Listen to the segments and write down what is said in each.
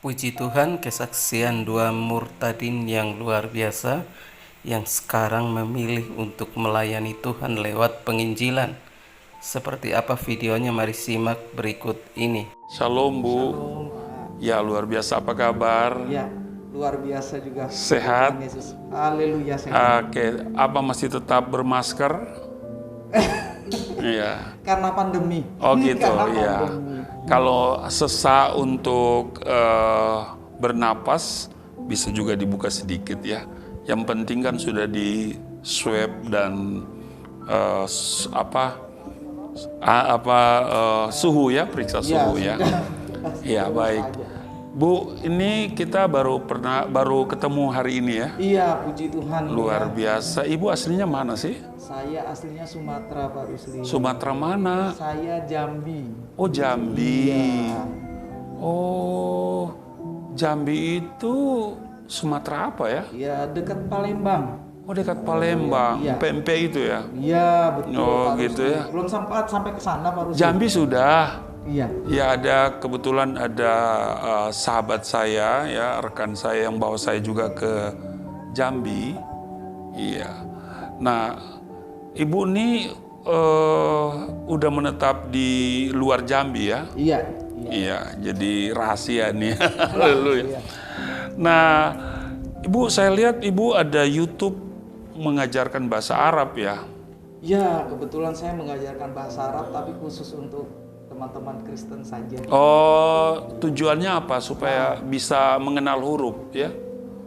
Puji Tuhan, kesaksian dua murtadin yang luar biasa yang sekarang memilih untuk melayani Tuhan lewat penginjilan. Seperti apa videonya, mari simak berikut ini. Shalom Bu. Shalom, Pak. Ya luar biasa, apa kabar? Ya, luar biasa juga. Sehat? Tuhan Yesus. Haleluya, sehat. Oke, apa masih tetap bermasker? Iya. Karena pandemi. Oh gitu, Karena iya. pandemi. Kalau sesak untuk bernapas bisa juga dibuka sedikit ya. Yang penting kan sudah di swab dan suhu ya, periksa suhu ya. Ya baik. Bu, ini kita baru ketemu hari ini ya. Iya, puji Tuhan. Luar ya. biasa. Ibu aslinya mana sih? Saya aslinya Sumatera, Pak Rusli. Sumatera mana? Saya Jambi. Oh, Jambi. Iya. Oh, Jambi itu Sumatera apa ya? Ya, dekat Palembang. Oh, dekat Palembang. Iya. PMP itu ya? Iya, betul. Oh, Pak gitu Rusli. ya. Belum sempat sampai ke sana, Pak Rusli. Jambi sudah. Iya. Ya kebetulan ada sahabat saya ya, rekan saya yang bawa saya juga ke Jambi. Iya. Nah, Ibu ini udah menetap di luar Jambi ya? Iya. Iya, jadi rahasia nih. Haleluya. Nah, Ibu, saya lihat Ibu ada YouTube mengajarkan bahasa Arab ya? Ya, kebetulan saya mengajarkan bahasa Arab tapi khusus untuk teman-teman Kristen saja. Oh, tujuannya apa? Supaya bisa mengenal huruf ya?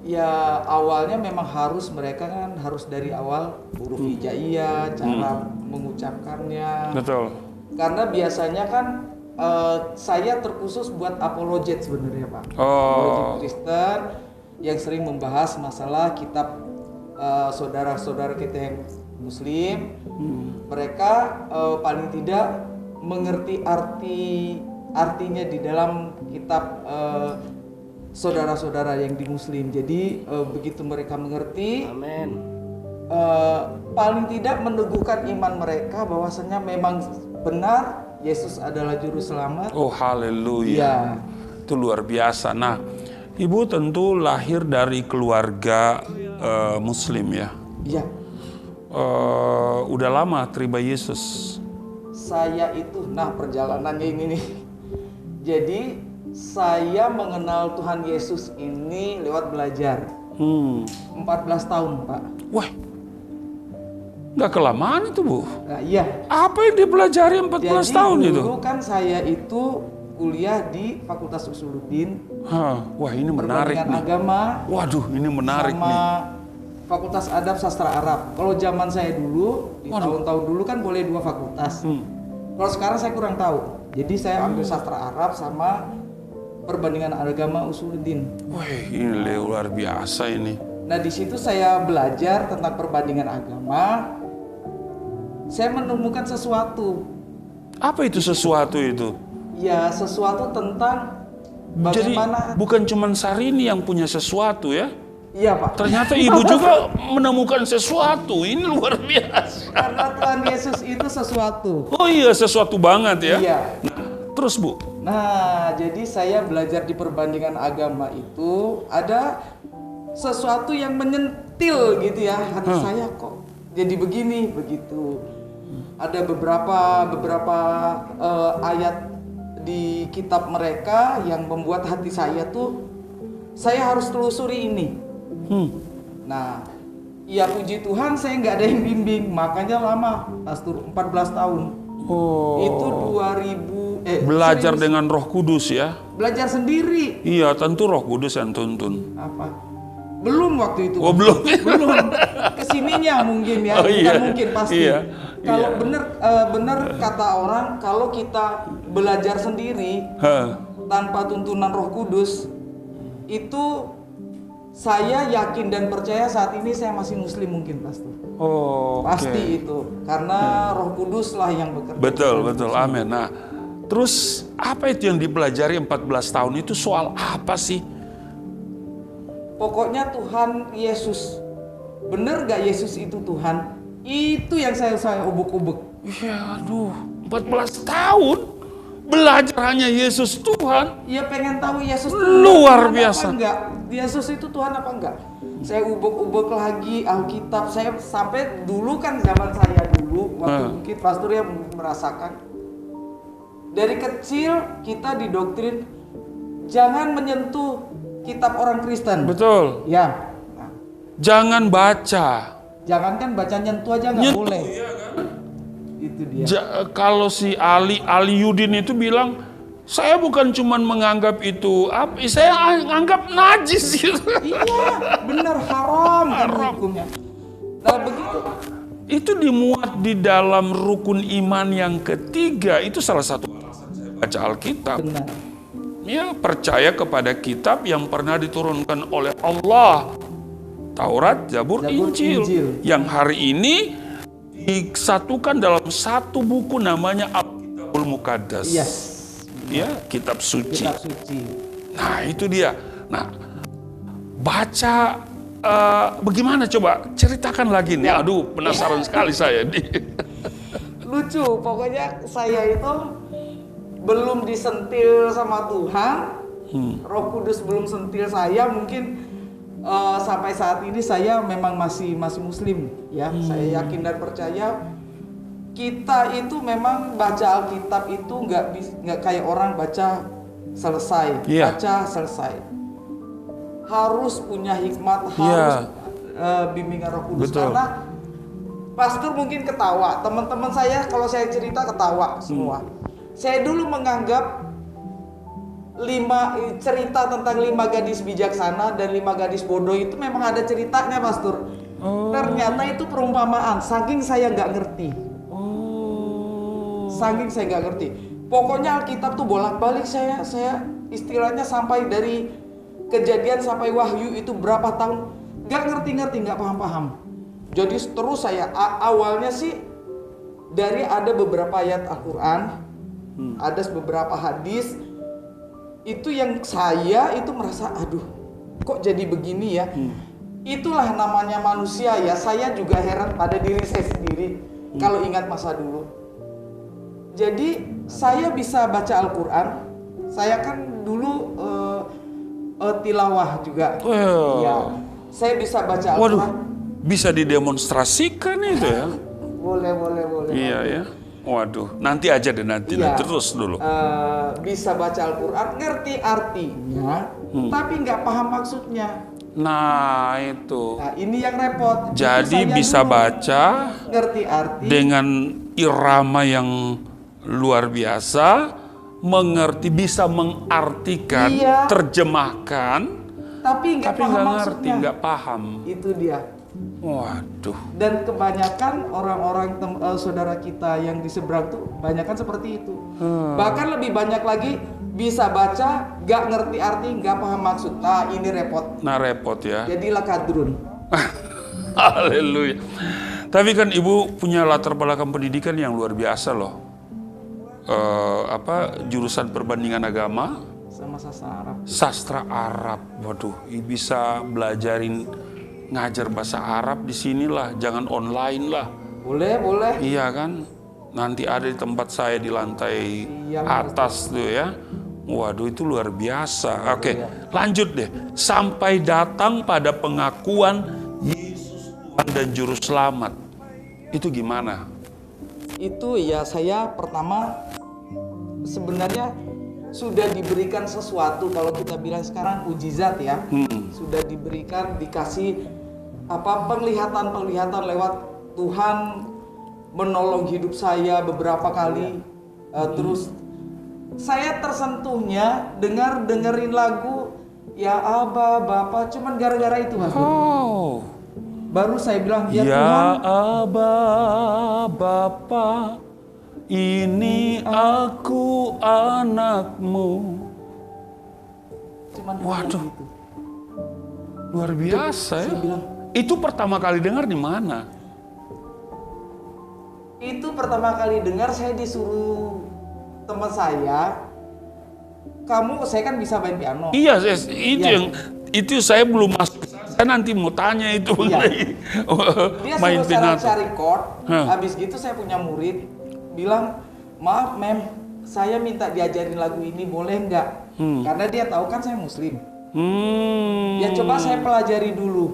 Ya, awalnya memang mereka kan harus dari awal huruf hijaiyah, cara mengucapkannya. Betul. Karena biasanya kan saya terkhusus buat apologet sebenarnya, Pak. Oh. Apologet Kristen yang sering membahas masalah kitab saudara-saudara kita yang Muslim. Mereka paling tidak mengerti artinya di dalam kitab saudara-saudara yang di Muslim. Jadi begitu mereka mengerti, Amin. paling tidak meneguhkan iman mereka bahwasanya memang benar Yesus adalah juru selamat. Oh, haleluya. Iya. Itu luar biasa. Nah, Ibu tentu lahir dari keluarga Muslim ya. Iya. Udah lama terima Yesus. Saya itu, perjalanannya ini nih. Jadi saya mengenal Tuhan Yesus ini lewat belajar. 14 tahun, Pak. Wah, nggak kelamaan itu Bu. Nah, iya. Apa yang dipelajari 14 tahun itu? Dulu kan saya itu kuliah di Fakultas Usuluddin. Wah, ini menarik Perbandingan nih. agama. Waduh, ini menarik sama nih. Fakultas Adab Sastra Arab. Kalau zaman saya dulu, di tahun-tahun dulu kan boleh 2 fakultas. Kalau sekarang saya kurang tahu. Jadi saya ambil Sastra Arab sama Perbandingan Agama Usuluddin. Wah, ini luar biasa ini. Nah, di situ saya belajar tentang perbandingan agama. Saya menemukan sesuatu. Apa itu sesuatu itu? Ya, sesuatu tentang Jadi bagaimana. bukan cuma Sarini yang punya sesuatu ya? Iya, Pak. Ternyata Ibu juga menemukan sesuatu. Ini luar biasa. Karena Tuhan Yesus itu sesuatu. Oh iya, sesuatu banget ya. Iya. Terus Bu? Nah, jadi saya belajar di perbandingan agama itu ada sesuatu yang menyentil gitu ya hati saya, kok jadi begini begitu. Ada beberapa ayat di kitab mereka yang membuat hati saya tuh saya harus telusuri ini. Nah, ya puji Tuhan saya nggak ada yang bimbing, makanya lama, Pastor, 14 tahun. Oh. Itu 2000 Belajar serius. dengan Roh Kudus ya? Belajar sendiri. Iya, tentu Roh Kudus yang tuntun. Apa? Belum waktu itu. Oh, belum. Belum. Kesininya mungkin ya. Oh, Bukan iya. mungkin pasti. Iya. Kalau Iya. bener kata orang, kalau kita belajar sendiri tanpa tuntunan Roh Kudus, itu saya yakin dan percaya saat ini saya masih Muslim mungkin, Pastor. Oh, oke. Pasti itu. Karena Roh Kudus lah yang bekerja. Betul. Amin. Nah, terus apa itu yang dipelajari 14 tahun itu soal apa sih? Pokoknya Tuhan Yesus. Bener gak Yesus itu Tuhan? Itu yang saya ubek-ubek. Iya, aduh, 14 tahun. belajar hanya Yesus Tuhan. Iya, pengen tahu Yesus Luar Tuhan biasa. apa enggak? Yesus itu Tuhan apa enggak? Saya ubek-ubek lagi Alkitab. Saya sampai dulu kan zaman saya dulu waktu mungkin pastor yang merasakan dari kecil kita didoktrin jangan menyentuh kitab orang Kristen. Betul. Ya. Nah, Jangan baca. jangankan baca nyentuh aja nggak boleh. Itu dia. Kalau si Ali Yudin itu bilang, saya bukan cuman menganggap itu saya anggap najis gitu. Iya, benar haram kan hukumnya. Nah begitu. Itu dimuat di dalam rukun iman yang ketiga. Itu salah satu alasan saya baca Alkitab. Benar. Ya, percaya kepada kitab yang pernah diturunkan oleh Allah. Taurat, Zabur, Injil. Yang hari ini disatukan dalam satu buku namanya Alkitabul Muqaddas. Yes. Ya, kitab suci. Kitab suci. Nah, itu dia. Nah, baca bagaimana coba? Ceritakan lagi nih. Aduh, penasaran sekali saya. Lucu, pokoknya saya itu belum disentil sama Tuhan. Roh Kudus belum sentil saya, mungkin sampai saat ini saya memang masih Muslim ya. Saya yakin dan percaya kita itu memang baca Alkitab itu nggak kayak orang baca selesai, baca selesai. Harus punya hikmat, harus bimbingan Roh Kudus. Betul. Karena pastor mungkin ketawa, teman-teman saya kalau saya cerita ketawa semua. Saya dulu menganggap cerita tentang 5 gadis bijaksana dan 5 gadis bodoh itu memang ada ceritanya, pastor. Ternyata itu perumpamaan, saking saya nggak ngerti. Saking saya nggak ngerti. Pokoknya Alkitab tuh bolak-balik saya istilahnya sampai dari Kejadian sampai Wahyu itu berapa tahun nggak ngerti, nggak paham. Jadi terus saya awalnya sih dari ada beberapa ayat Al-Quran, ada beberapa hadis itu yang saya itu merasa aduh kok jadi begini ya. Itulah namanya manusia ya. Saya juga heran pada diri saya sendiri kalau ingat masa dulu. Jadi saya bisa baca Al-Quran. Saya kan dulu tilawah juga. Ya, saya bisa baca Al-Quran. Waduh, bisa didemonstrasikan itu ya? Boleh. Iya ya. Waduh, nanti aja deh nanti terus dulu. Bisa baca Al-Quran, ngerti artinya, tapi nggak paham maksudnya. Nah itu. Nah ini yang repot. Jadi bisa baca ngerti arti dengan irama yang luar biasa. Mengerti, bisa mengartikan, terjemahkan, tapi nggak paham ngerti, nggak paham. Itu dia. Waduh. Dan kebanyakan orang-orang saudara kita yang di seberang tuh, banyakan seperti itu. Bahkan lebih banyak lagi bisa baca, nggak ngerti arti, nggak paham maksud. Nah ini repot. Nah repot ya. Jadilah kadrun. Haleluya. Tapi kan ibu punya latar belakang pendidikan yang luar biasa loh. Jurusan perbandingan agama sama sastra Arab. Waduh, bisa belajarin ngajar bahasa Arab di sinilah, jangan online lah. Boleh. Iya kan? Nanti ada di tempat saya di lantai atas tuh ya. Waduh, itu luar biasa. Oke, lanjut deh. Sampai datang pada pengakuan Yesus Tuhan dan Juru Selamat. Itu gimana? Itu ya saya pertama sebenarnya sudah diberikan sesuatu, kalau kita bilang sekarang mukjizat ya. Sudah dikasih penglihatan lewat Tuhan menolong hidup saya beberapa kali. Terus saya tersentuhnya dengerin lagu ya Aba Bapa cuman gara-gara itu Mas. Baru saya bilang ya Tuhan, Aba Bapa, ini aku anakmu. cuman Waduh, gitu. luar biasa ya. Saya bilang, itu pertama kali dengar di mana? itu pertama kali dengar saya disuruh teman saya. Saya kan bisa main piano. Iya, itu saya belum masuk. Saya nanti mau tanya itu Dia main suruh piano. cari chord. Habis gitu saya punya murid bilang, maaf mem, saya minta diajarin lagu ini boleh nggak? Karena dia tahu kan saya Muslim. Ya coba saya pelajari dulu.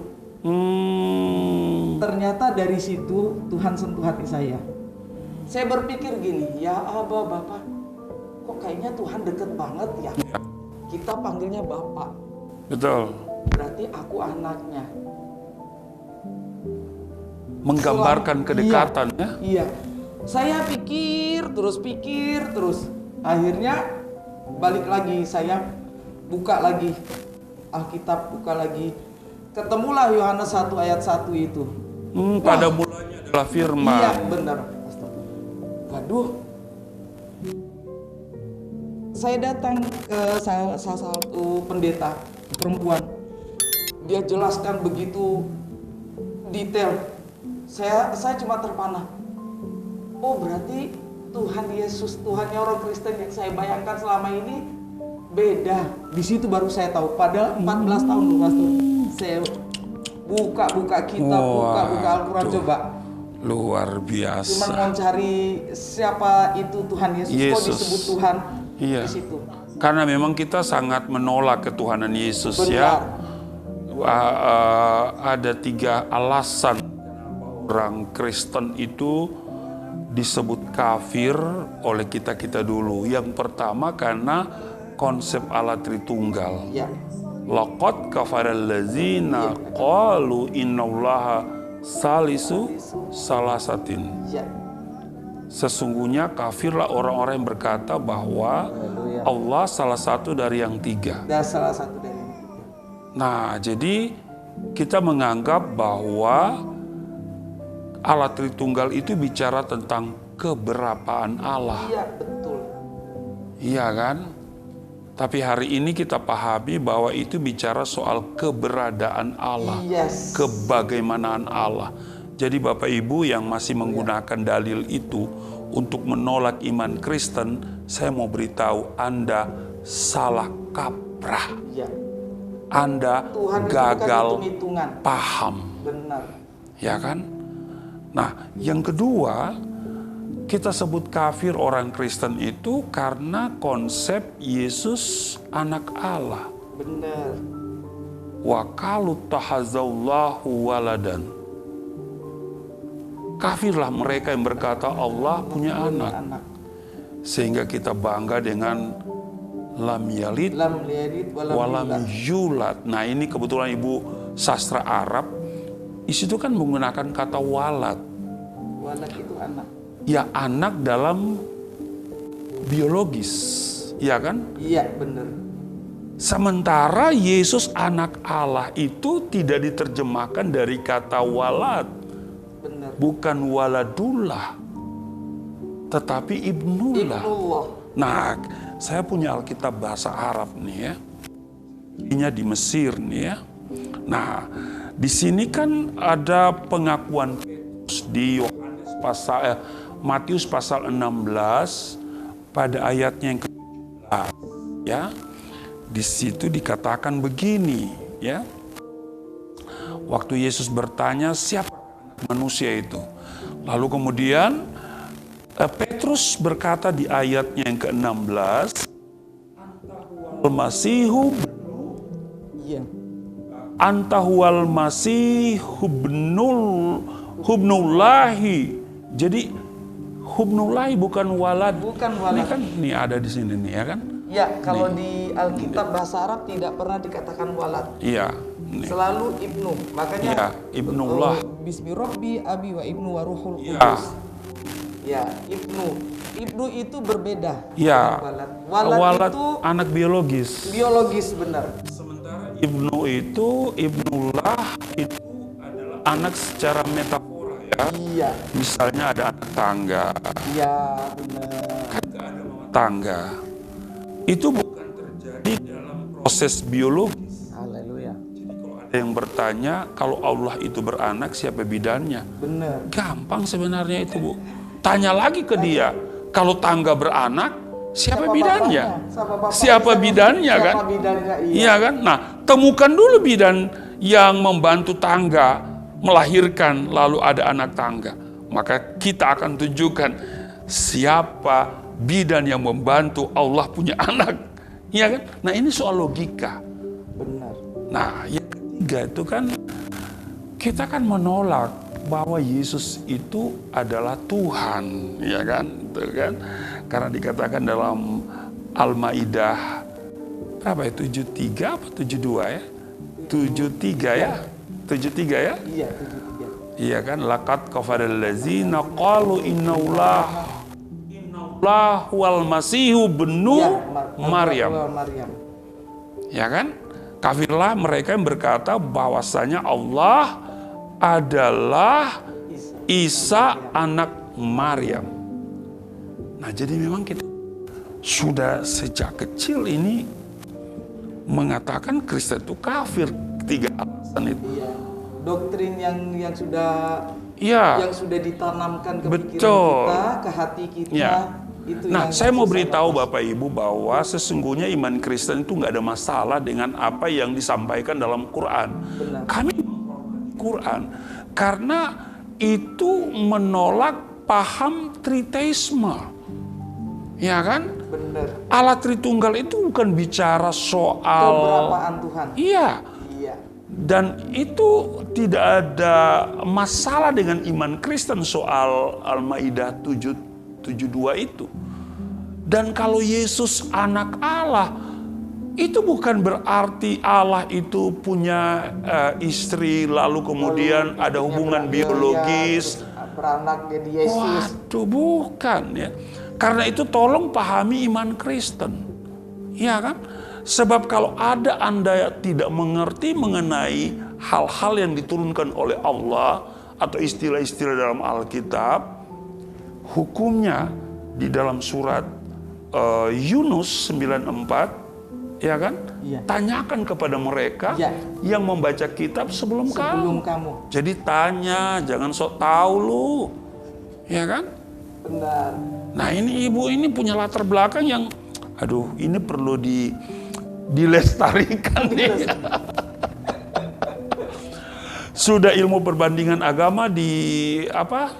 Ternyata dari situ Tuhan sentuh hati saya. Saya berpikir gini, ya Abah, Bapak, kok kayaknya Tuhan deket banget ya? Kita panggilnya Bapak. Betul. Berarti aku anaknya. Menggambarkan kedekatan ya. Iya. Saya pikir terus. Akhirnya balik lagi, saya buka lagi Alkitab, buka lagi. Ketemulah Yohanes 1 ayat 1 itu. Pada mulanya adalah firman. Iya, benar. Waduh. Saya datang ke salah satu pendeta perempuan. Dia jelaskan begitu detail. Saya cuma terpana. Oh, berarti Tuhan Yesus, Tuhannya orang Kristen yang saya bayangkan selama ini beda. Di situ baru saya tahu. Padahal 14 tahun loh, Pastor. Saya buka kitab, buka Al-Quran, coba. Luar biasa. Cuman mau cari siapa itu Tuhan Yesus. Kok disebut Tuhan Iya. di situ. Karena memang kita sangat menolak ketuhanan Yesus. Benar. Ya. Ada 3 alasan orang Kristen itu disebut kafir oleh kita dulu. Yang pertama karena konsep Allah Tritunggal. Ya. Laqad kafaral ladzina qalu innallaha salisu salasatin. Ya. Sesungguhnya kafirlah orang-orang yang berkata bahwa Allah salah satu dari yang 3. Dan salah satu dari ini. Nah, jadi kita menganggap bahwa Allah Tritunggal itu bicara tentang keberapaan Allah. Iya, betul. Iya kan? Tapi hari ini kita pahami bahwa itu bicara soal keberadaan Allah. Yes. Kebagaimanaan Allah. Jadi Bapak Ibu yang masih menggunakan dalil itu untuk menolak iman Kristen, saya mau beritahu Anda salah kaprah. Iya. Anda Tuhan itu gagal bukan hitung-hitungan. paham. Benar. Ya kan? Nah, yang kedua, kita sebut kafir orang Kristen itu karena konsep Yesus anak Allah. Benar. Wa qalu tahazallahu waladan. Kafirlah mereka yang berkata Allah punya anak. Sehingga kita bangga dengan lam yalid Lam yalid walam yulad. Nah, ini kebetulan Ibu sastra Arab. Di situ kan menggunakan kata walad. Walad itu anak. Ya, anak dalam biologis, ya kan? Iya, benar. Sementara Yesus anak Allah itu tidak diterjemahkan dari kata walad. Benar. Bukan waladullah, tetapi ibnullah. Ibnullah. Nah, saya punya Alkitab bahasa Arab nih ya. Ini di Mesir nih ya. Nah, di sini kan ada pengakuan Petrus di Matius pasal 16 pada ayatnya yang ke-17 ya. Di situ dikatakan begini ya. Waktu Yesus bertanya siapa manusia itu? Lalu kemudian Petrus berkata di ayatnya yang ke-16, Al-Masihu Iya. Antahual masih hubnullahi. Jadi hubnullahi bukan walad. Bukan walad. Ini kan ini ada di sini nih ya kan? Ya, kalau di Alkitab bahasa Arab tidak pernah dikatakan walad. Iya. Nih. Selalu ibnu. Makanya Ya, ibnullah. Bismi Rabbi abi wa ibnu wa ruhul Ya. kudus. Ya, ibnu. Ibnu itu berbeda. Ya. Walad. Walad itu anak biologis. biologis, benar. Ibnu itu ibnullah itu adalah anak secara metafora ya. Iya. Misalnya ada anak tangga. Iya, benar. Tangga. Itu bukan terjadi dalam proses biologis. Haleluya. Kalau ada yang bertanya, kalau Allah itu beranak, siapa bidannya? Benar. Gampang sebenarnya itu, Bu. Tanya lagi ke dia, kalau tangga beranak, siapa bidannya? Siapa bidannya kan? Siapa bidannya, iya. Iya kan? Nah, temukan dulu bidan yang membantu tangga melahirkan, lalu ada anak tangga. Maka kita akan tunjukkan siapa bidan yang membantu, Allah punya anak. Iya kan? Nah ini soal logika. Benar. Nah yang ketiga itu kan, kita kan menolak bahwa Yesus itu adalah Tuhan, ya kan? Itu kan? Karena dikatakan dalam Al-Maidah berapa ya? 73 apa 72 ya? 73 ya? 73 ya? Iya, 73. Iya kan? Laqad kafaral ladzina qalu innallaha wal masihu benu Iya, Maryam. Maryam. Ya kan? Kafirlah mereka yang berkata bahwasanya Allah adalah Isa anak Maryam. Nah, jadi memang kita sudah sejak kecil ini mengatakan Kristen itu kafir. Tiga alasan itu. Iya. Doktrin yang sudah Iya. yang sudah ditanamkan ke pikiran Betul. kita, ke hati kita. Ya. Itu Nah, yang saya mau susah beritahu lepas. Bapak Ibu bahwa sesungguhnya iman Kristen itu nggak ada masalah dengan apa yang disampaikan dalam Quran. Benar. Kami Quran karena itu menolak paham triteisme. Ya kan? Benar. Allah Tritunggal itu bukan bicara soal Keberapaan Tuhan. Iya. Iya. Dan itu tidak ada masalah dengan iman Kristen soal Al-Maidah 7:72 itu. Dan kalau Yesus anak Allah, itu bukan berarti Allah itu punya istri lalu kemudian ada hubungan biologis. Beranak jadi Yesus. Waduh, bukan ya. Karena itu tolong pahami iman Kristen. Iya kan? Sebab kalau ada Anda tidak mengerti mengenai hal-hal yang diturunkan oleh Allah atau istilah-istilah dalam Alkitab, hukumnya di dalam surat Yunus 9:4, ya kan? Iya. Tanyakan kepada mereka Iya. yang membaca kitab sebelum Sebelum kamu. kamu. Jadi tanya, jangan sok tahu lu. Ya kan? Benar. Nah ini ibu ini punya latar belakang yang, aduh ini perlu dilestarikan nih. Sudah ilmu perbandingan agama di apa?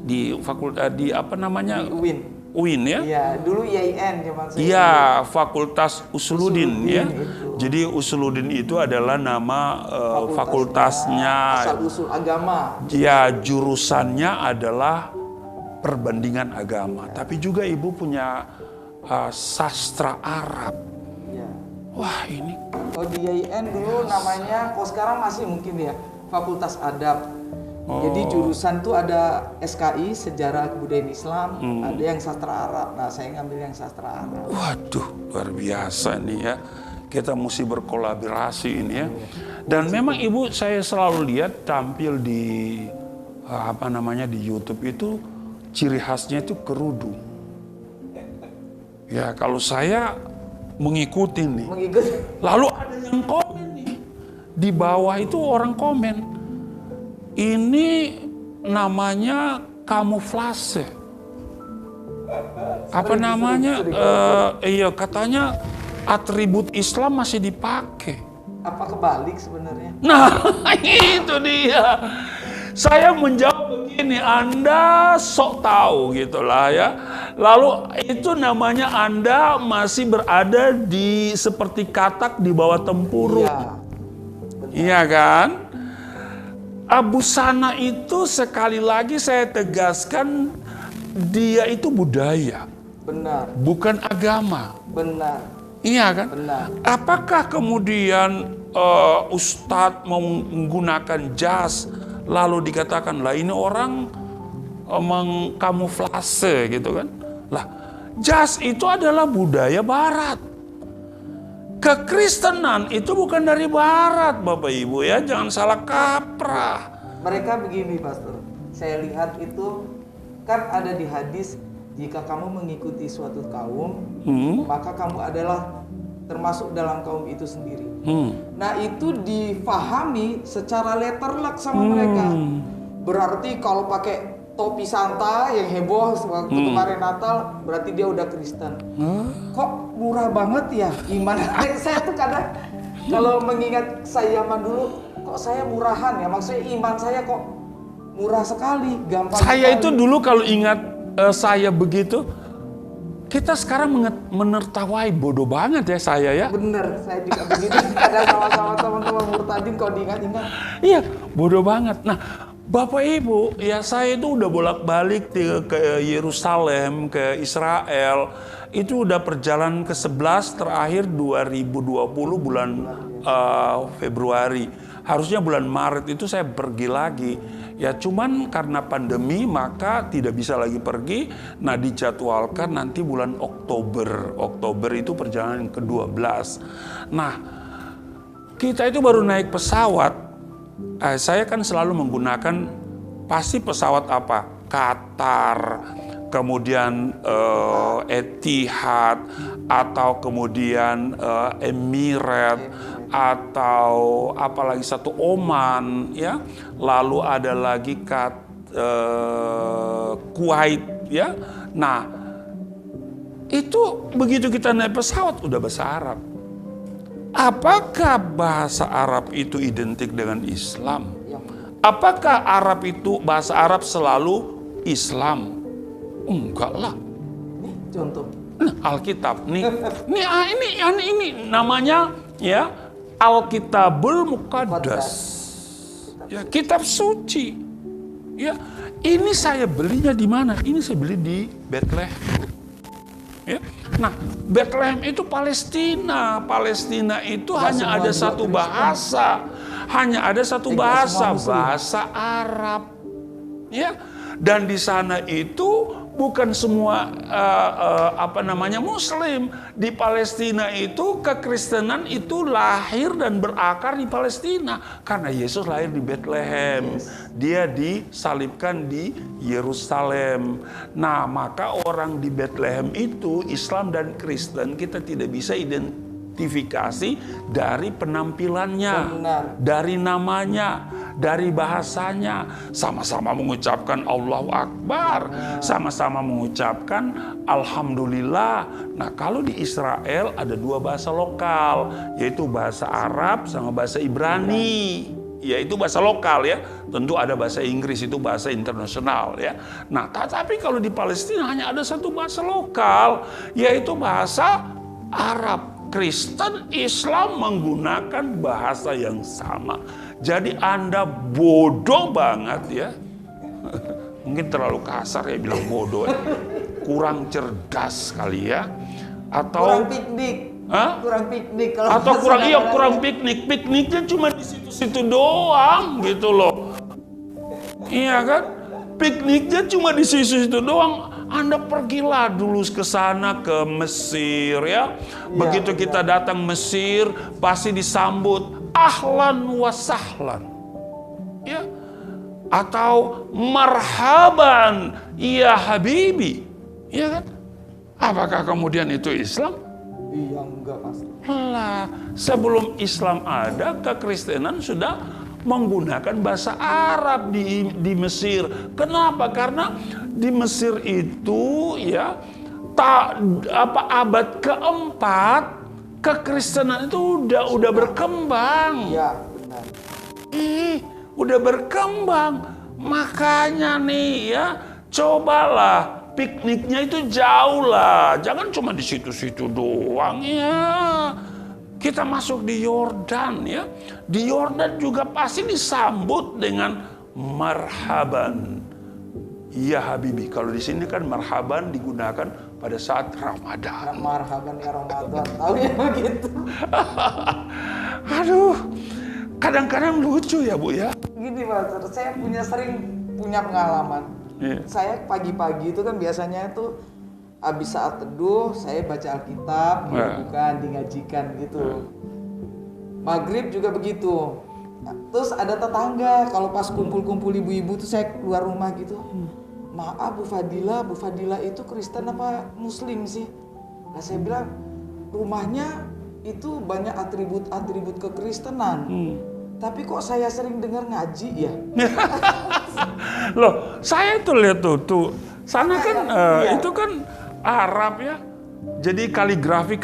Di fakultas di apa namanya? UIN. UIN ya? Iya, dulu IAIN zaman saya. Iya, Fakultas Usuluddin ya. Itu. Jadi Usuluddin itu adalah nama fakultasnya. Asal usul agama. Ya, jurusannya adalah perbandingan agama. Tapi juga ibu punya sastra Arab. Iya. Wah ini. Kalau di IAIN dulu namanya, kalau sekarang masih mungkin ya, Fakultas Adab. Jadi jurusan tuh ada SKI, Sejarah Kebudayaan Islam, ada yang sastra Arab. Nah, saya ngambil yang sastra Arab. Waduh, luar biasa nih ya. Kita mesti berkolaborasi ini ya. Dan memang ibu saya selalu lihat tampil di apa namanya di YouTube itu ciri khasnya itu kerudung. Ya, kalau saya mengikuti nih. Mengikuti. Lalu ada yang komen nih. Di bawah itu orang komen. Ini namanya kamuflase. Apa namanya? Iya katanya atribut Islam masih dipakai. Apa kebalik sebenarnya? Nah itu dia. Saya menjawab begini, Anda sok tahu gitulah ya. Lalu itu namanya Anda masih berada di seperti katak di bawah tempurung. Iya. Iya kan? Busana itu sekali lagi saya tegaskan dia itu budaya, Benar. bukan agama. Benar. Iya kan? Benar. Apakah kemudian Ustadz mau menggunakan jas lalu dikatakan lah ini orang mengkamuflase gitu kan? Lah, jas itu adalah budaya Barat. Kekristenan itu bukan dari Barat, Bapak Ibu ya, jangan salah kaprah. Mereka begini, Pastor. Saya lihat itu kan ada di hadis, jika kamu mengikuti suatu kaum, maka kamu adalah termasuk dalam kaum itu sendiri. Nah, itu difahami secara letterlock sama mereka. Berarti kalau pakai topi Santa yang heboh waktu kemarin Natal, berarti dia udah Kristen. Kok murah banget ya iman? Saya tuh kadang kalau mengingat saya zaman dulu, kok saya murahan ya? Maksudnya iman saya kok murah sekali, gampang Saya sekali. itu dulu kalau ingat saya begitu, kita sekarang menertawai, bodoh banget ya saya ya. Bener, saya juga begitu. Kadang sama-sama teman-teman murtadin kalau diingat-ingat. Iya, bodoh banget. Nah, Bapak Ibu, ya saya itu udah bolak-balik ke Yerusalem, ke Israel. Itu udah perjalanan ke-11 terakhir 2020 bulan Februari. Harusnya bulan Maret itu saya pergi lagi. Ya cuman karena pandemi maka tidak bisa lagi pergi. Nah dijadwalkan nanti bulan Oktober. Oktober itu perjalanan ke-12. Nah kita itu baru naik pesawat. Saya kan selalu menggunakan pasti pesawat apa? Qatar, kemudian Etihad, atau kemudian Emirates, atau apalagi satu Oman, ya. Lalu ada lagi Kuwait, ya. Nah, itu begitu kita naik pesawat udah bahasa Arab. Apakah bahasa Arab itu identik dengan Islam? Apakah bahasa Arab selalu Islam? Enggak lah. Contoh. Nah, Alkitab nih. Ini namanya ya Alkitabul Muqaddas. Ya, kitab suci. Ya, ini saya belinya di mana? Ini saya beli di Bethlehem. Ya. Nah, Bethlehem itu Palestina. Palestina itu hanya ada satu bahasa. Hanya ada satu bahasa Arab. Ya. Dan di sana itu bukan semua Muslim. Di Palestina itu kekristenan itu lahir dan berakar di Palestina karena Yesus lahir di Bethlehem. Dia disalibkan di Yerusalem. Nah, maka orang di Bethlehem itu Islam dan Kristen kita tidak bisa identifikasi dari penampilannya, dari namanya, dari bahasanya. Sama-sama mengucapkan Allahu Akbar, sama-sama mengucapkan Alhamdulillah. Nah, kalau di Israel ada dua bahasa lokal, yaitu bahasa Arab sama bahasa Ibrani. Yaitu bahasa lokal ya. Tentu ada bahasa Inggris, itu bahasa internasional ya. Nah, tapi kalau di Palestina hanya ada satu bahasa lokal, yaitu bahasa Arab. Kristen, Islam menggunakan bahasa yang sama. Jadi Anda bodoh banget ya. Mungkin terlalu kasar ya bilang bodoh ya. Kurang cerdas kali ya. Atau kurang piknik. Kurang piknik kalau atau kurang piknik. Pikniknya cuma di situ-situ doang gitu loh. Iya kan? Pikniknya cuma di situ-situ doang. Anda pergilah dulu ke sana, ke Mesir ya. Begitu kita datang Mesir, pasti disambut ahlan wa sahlan. Ya. Atau marhaban ya habibi. Ya kan? Apakah kemudian itu Islam? Iya, enggak pasti. Lah, sebelum Islam ada, kekristenan sudah menggunakan bahasa Arab di Mesir. Kenapa? Karena di Mesir itu ya abad keempat kekristenan itu udah berkembang. Iya, benar. Udah berkembang. Makanya nih ya, cobalah pikniknya itu jauh lah. Jangan cuma di situ-situ doang ya. Kita masuk di Yordan ya. Di Yordan juga pasti disambut dengan marhaban ya habibi. Kalau di sini kan marhaban digunakan pada saat Ramadan. Marhaban ya Ramadan. Tahu ya begitu. Aduh. Kadang-kadang lucu ya, Bu ya. Gini, Pak, saya sering punya pengalaman. Saya pagi-pagi itu kan biasanya itu habis saat teduh, saya baca Alkitab, dibukukan, dingajikan gitu. Maghrib juga begitu. Terus ada tetangga, kalau pas kumpul-kumpul ibu-ibu tuh saya keluar rumah gitu. Maaf Bu Fadila itu Kristen apa Muslim sih? Nah saya bilang, rumahnya itu banyak atribut-atribut kekristenan. Tapi kok saya sering dengar ngaji ya? Loh, saya tuh lihat tuh sana kan itu kan Arab ya. Jadi kaligrafi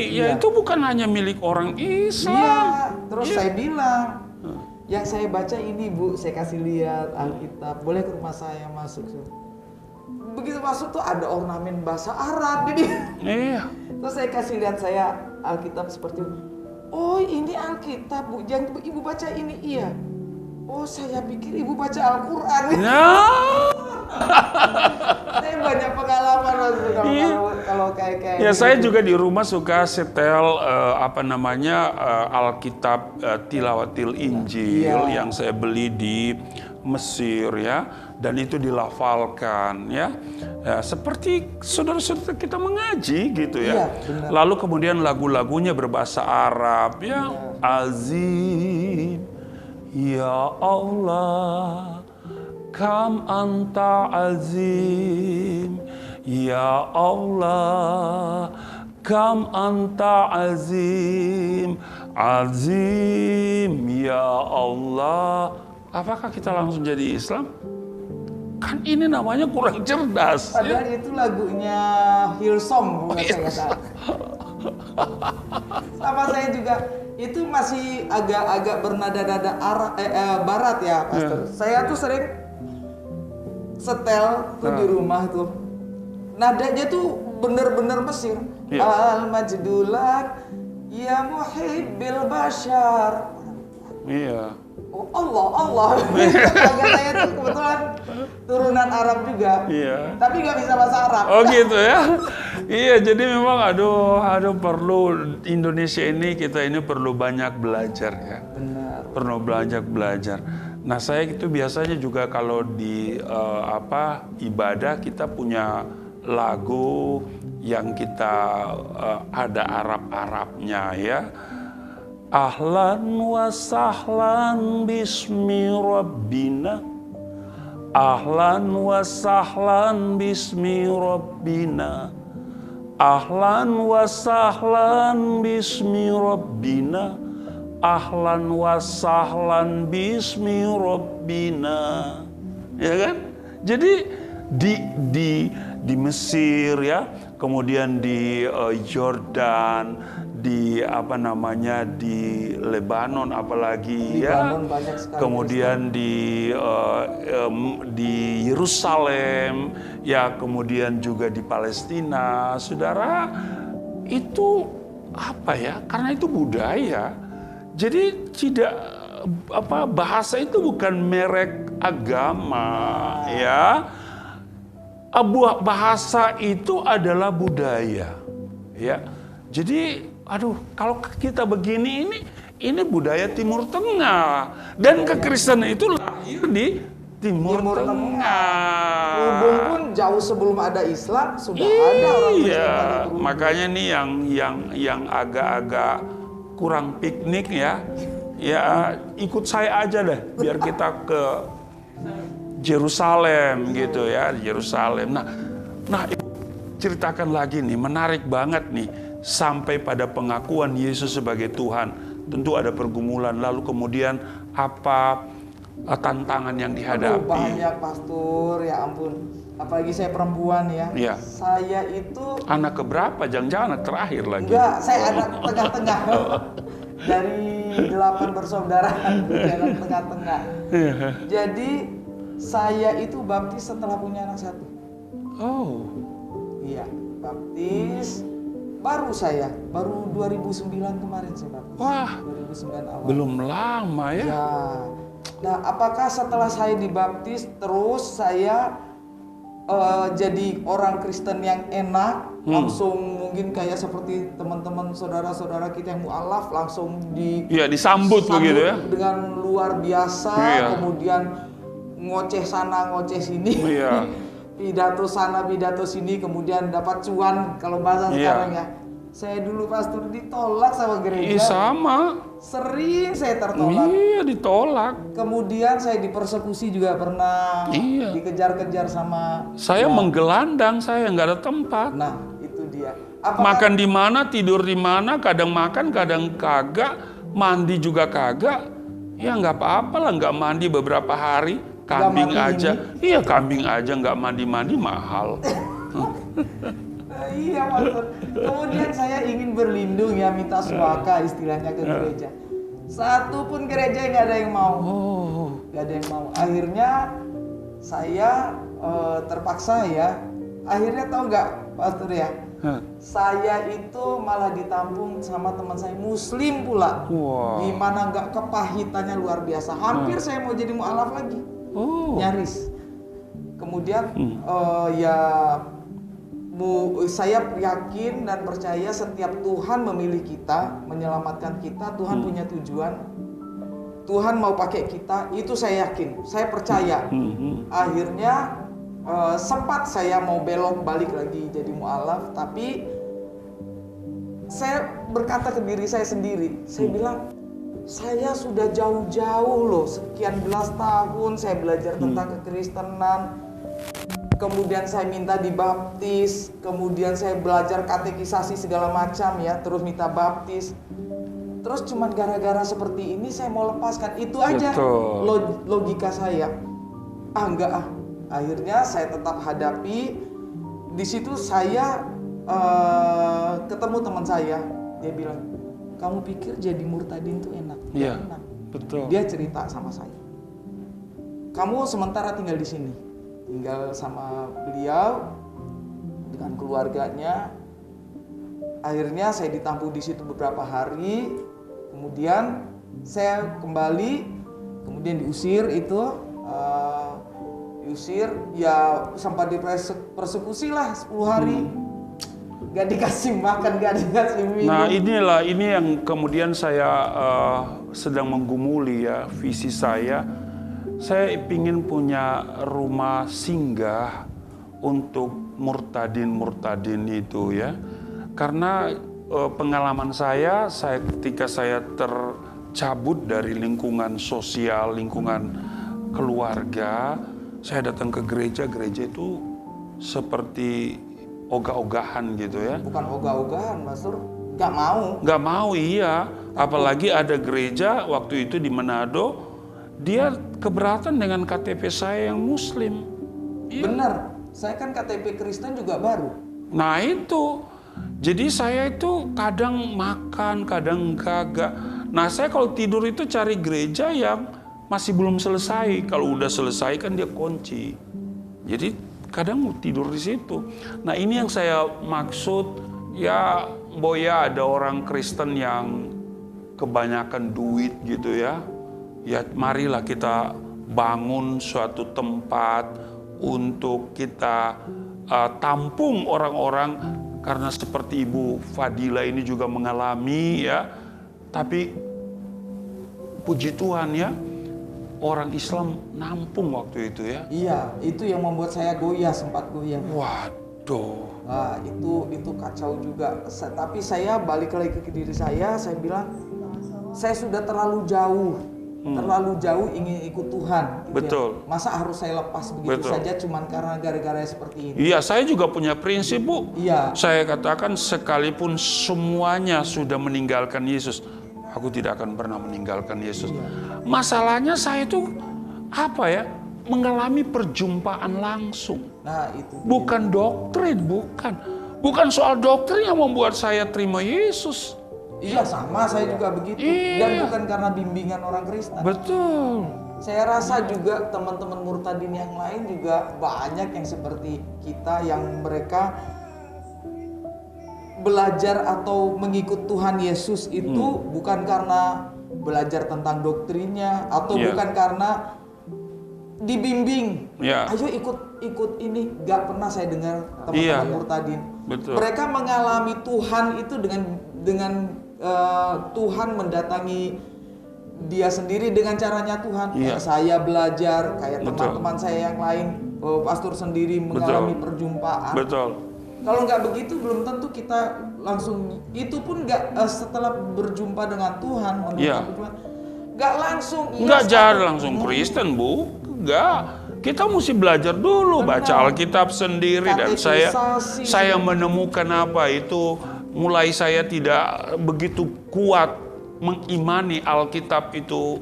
ya itu bukan hanya milik orang Islam. Iya, terus saya bilang, yang saya baca ini Bu, saya kasih lihat Alkitab. Boleh ke rumah saya masuk? begitu masuk tuh ada ornamen bahasa Arab jadi. Iya. Terus saya kasih lihat saya Alkitab seperti itu. Oh ini Alkitab Bu, jangan Ibu baca ini. Iya. Oh saya pikir Ibu baca Al-Quran. Saya banyak pengalaman kalau kayak Ya saya juga di rumah suka setel Alkitab Tilawatil Injil yang saya beli di Mesir ya, dan itu dilafalkan ya, seperti saudara-saudara kita mengaji gitu ya. Lalu kemudian lagu-lagunya berbahasa Arab ya, Azim ya Allah kam anta azim ya Allah kam anta azim azim ya Allah. Apakah kita langsung jadi Islam? Kan ini namanya kurang cerdas. Padahal itu lagunya Hillsong, sama saya juga. Itu masih agak-agak bernada-nada barat ya, Pastor. Saya tuh sering setel tuh di rumah tuh. Nadanya tuh bener-bener Mesir. Al-Majdulat ya muhibbil bashar. Iya. Oh, Allah. Keluarga saya tuh kebetulan turunan Arab juga. Iya. Tapi nggak bisa bahasa Arab. Oh gitu ya. Iya, jadi memang aduh perlu Indonesia ini, kita ini perlu banyak belajar ya. Benar. Perlu banyak belajar. Nah, saya itu biasanya juga kalau di ibadah kita punya lagu yang kita ada Arab-Arabnya ya. Ahlan wa sahlan bismi rabbina. Ahlan wa sahlan bismi rabbina. Ahlan wa sahlan bismi rabbina. Ahlan wa sahlan bismi rabbina. Ya kan? Jadi di Mesir ya, kemudian di Yordan, di di Lebanon apalagi Lebanon, ya, banyak sekali kemudian di Yerusalem ya, kemudian juga di Palestina, saudara, itu karena itu budaya, jadi tidak bahasa itu bukan merek agama ya, bahasa itu adalah budaya ya. Jadi kalau kita begini ini budaya Timur Tengah, dan kekristenan itu lahir di Timur Tengah. Udung pun jauh sebelum ada Islam sudah ada orang Kristen. Iya, makanya nih yang agak-agak kurang piknik ya ikut saya aja deh, biar kita ke Yerusalem gitu ya, Yerusalem. Nah ceritakan lagi nih, menarik banget nih. Sampai pada pengakuan Yesus sebagai Tuhan, tentu ada pergumulan. Lalu kemudian apa tantangan yang dihadapi? Banyak, Pastor, ya ampun. Apalagi saya perempuan ya. Iya. Saya itu anak keberapa? Jangan-jangan anak terakhir lagi? Enggak, saya anak tengah-tengah. Dari 8 bersaudara, anak tengah-tengah. Jadi saya itu baptis setelah punya anak 1. Oh. Iya, baptis. Baru 2009 kemarin saya baptis. Wah, 2009 awal. Belum lama ya? Ya. Nah, apakah setelah saya dibaptis terus saya jadi orang Kristen yang enak, langsung mungkin kayak seperti teman-teman saudara-saudara kita yang mualaf langsung disambut begitu ya? Dengan luar biasa, kemudian ngoceh sana ngoceh sini. Iya. Pidato sana, pidato sini, kemudian dapat cuan kalau bahasa sekarang ya. Saya dulu, Pastor, ditolak sama gereja. Sama. Sering saya tertolak. Iya, ditolak. Kemudian saya dipersekusi juga pernah. Iya. Dikejar-kejar sama. Saya menggelandang, saya nggak ada tempat. Nah, itu dia. Makan di mana, tidur di mana, kadang makan, kadang kagak, mandi juga kagak. Ya nggak apa-apa lah, nggak mandi beberapa hari. Kambing aja, iya kambing aja nggak mandi-mandi mahal. Iya, Pastor. Kemudian saya ingin berlindung ya, minta suaka istilahnya ke gereja. Satu pun gereja nggak ada yang mau. Nggak ada yang mau. Akhirnya saya terpaksa ya. Akhirnya tahu nggak Pastor ya? Saya itu malah ditampung sama teman saya Muslim pula. Wow. Gimana nggak kepahitannya luar biasa. Hampir saya mau jadi mu'alaf lagi. Nyaris. Kemudian saya yakin dan percaya setiap Tuhan memilih kita, menyelamatkan kita, Tuhan punya tujuan. Tuhan mau pakai kita, itu saya yakin, saya percaya. Akhirnya sempat saya mau belok balik lagi jadi mu'alaf, tapi saya berkata ke diri saya sendiri, saya bilang, saya sudah jauh-jauh loh, sekian belas tahun saya belajar tentang kekristenan. Kemudian saya minta dibaptis, kemudian saya belajar katekisasi segala macam ya, terus minta baptis. Terus cuman gara-gara seperti ini saya mau lepaskan, itu aja logika saya. Enggak ah. Akhirnya saya tetap hadapi. Di situ saya ketemu teman saya, dia bilang, kamu pikir jadi murtadin tuh enak? Iya, enak. betul. Dia cerita sama saya, kamu sementara tinggal di sini. Tinggal sama beliau dengan keluarganya. Akhirnya saya ditampung di situ beberapa hari. Kemudian saya kembali, kemudian diusir diusir ya, sempat dipersekusi lah 10 hari. Gak dikasih makan, gak dikasih minum. Nah ini yang kemudian saya sedang menggumuli ya, visi saya. Saya ingin punya rumah singgah untuk murtadin itu ya. Karena pengalaman saya ketika saya tercabut dari lingkungan sosial, lingkungan keluarga, saya datang ke gereja itu seperti ogah-ogahan gitu ya. Bukan ogah-ogahan, Pastor. Gak mau, iya. Apalagi ada gereja waktu itu di Manado, dia keberatan dengan KTP saya yang Muslim. Iya. Benar, saya kan KTP Kristen juga baru. Nah itu, jadi saya itu kadang makan, kadang kagak. Nah saya kalau tidur itu cari gereja yang masih belum selesai. Kalau udah selesai kan dia kunci. Jadi kadang mau tidur di situ. Nah ini yang saya maksud, ya Boya ada orang Kristen yang kebanyakan duit gitu ya. Ya marilah kita bangun suatu tempat untuk kita tampung orang-orang, karena seperti Ibu Fadila ini juga mengalami ya. Tapi puji Tuhan ya, orang Islam nampung waktu itu ya. Iya, itu yang membuat saya goyah, sempat goyah. Waduh. Nah, itu kacau juga. Tapi saya balik lagi ke diri saya bilang, saya sudah terlalu jauh ingin ikut Tuhan. Gitu betul. Ya. Masa harus saya lepas begitu saja cuman karena gara-gara seperti ini? Iya, saya juga punya prinsip, Bu. Iya. Saya katakan sekalipun semuanya sudah meninggalkan Yesus, aku tidak akan pernah meninggalkan Yesus. Iya. Masalahnya saya itu apa ya? Mengalami perjumpaan langsung. Nah, itu. Bukan doktrin, bukan soal doktrin yang membuat saya terima Yesus. Iya, sama saya juga begitu. Iya. Dan bukan karena bimbingan orang Kristen. Betul. Saya rasa juga teman-teman murtadin yang lain juga banyak yang seperti kita, yang mereka belajar atau mengikut Tuhan Yesus itu bukan karena belajar tentang doktrinnya atau bukan karena dibimbing. Ayo ikut ini. Gak pernah saya dengar teman-teman murtadin. Betul. Mereka mengalami Tuhan itu dengan Tuhan mendatangi dia sendiri dengan caranya Tuhan. Kayak saya belajar, kayak teman-teman saya yang lain, pastor sendiri mengalami perjumpaan. Betul. Kalau nggak begitu belum tentu kita langsung, itu pun nggak setelah berjumpa dengan Tuhan, nggak langsung. Nggak jadi langsung Kristen, Bu. Nggak. Kita mesti belajar dulu, baca Alkitab sendiri. Dan saya menemukan apa itu, mulai saya tidak begitu kuat mengimani Alkitab itu